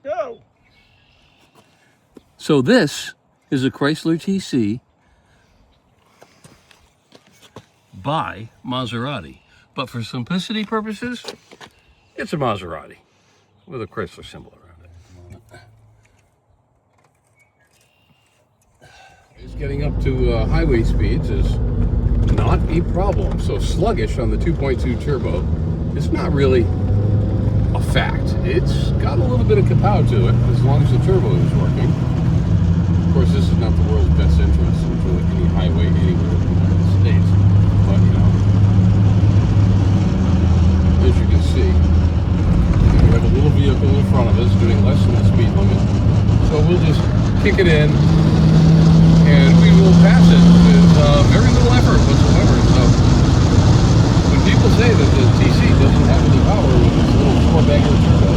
Go! So this is a Chrysler TC by Maserati. But for simplicity purposes, it's a Maserati with a Chrysler symbol around it. Just getting up to highway speeds is not a problem. So sluggish on the 2.2 turbo is not really a fact. It's got a little bit of kapow to it as long as the turbo is working. Of course, this is not the world's best interest in really any highway anywhere in the United States. But, you know, as you can see, we have a little vehicle in front of us doing less than the speed limit. So we'll just kick it in and we will pass it with very little effort whatsoever. So when people say that the TC doesn't have any power with this little 4-bagger turbo,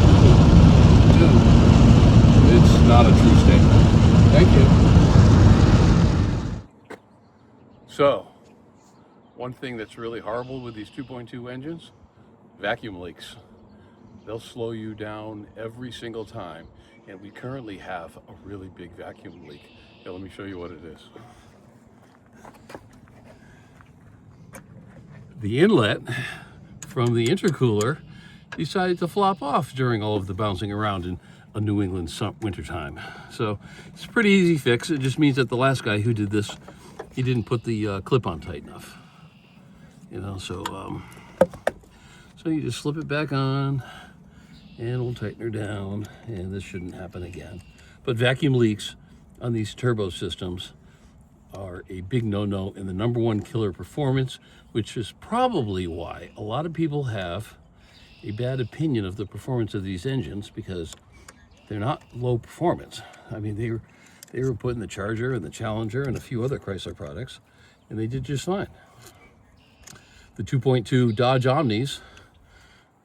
it's not a true statement. Thank you. So, one thing that's really horrible with these 2.2 engines, vacuum leaks. They'll slow you down every single time. And we currently have a really big vacuum leak. Here, let me show you what it is. The inlet from the intercooler decided to flop off during all of the bouncing around in a New England wintertime. So it's a pretty easy fix. It just means that the last guy who did this, he didn't put the clip on tight enough. You know, so you just slip it back on and we'll tighten her down, and this shouldn't happen again. But vacuum leaks on these turbo systems are a big no-no and the #1 killer performance, which is probably why a lot of people have a bad opinion of the performance of these engines, because they're not low performance. I mean, they were put in the Charger and the Challenger and a few other Chrysler products, and they did just fine. The 2.2 Dodge Omnis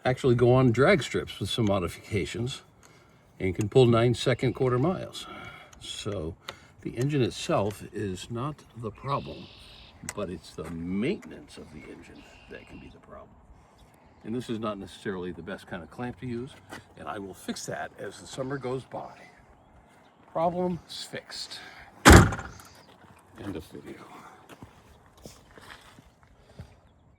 actually go on drag strips with some modifications and can pull 9-second quarter miles. So the engine itself is not the problem, but it's the maintenance of the engine that can be the problem. And this is not necessarily the best kind of clamp to use, and I will fix that as the summer goes by. Problem fixed. End of video.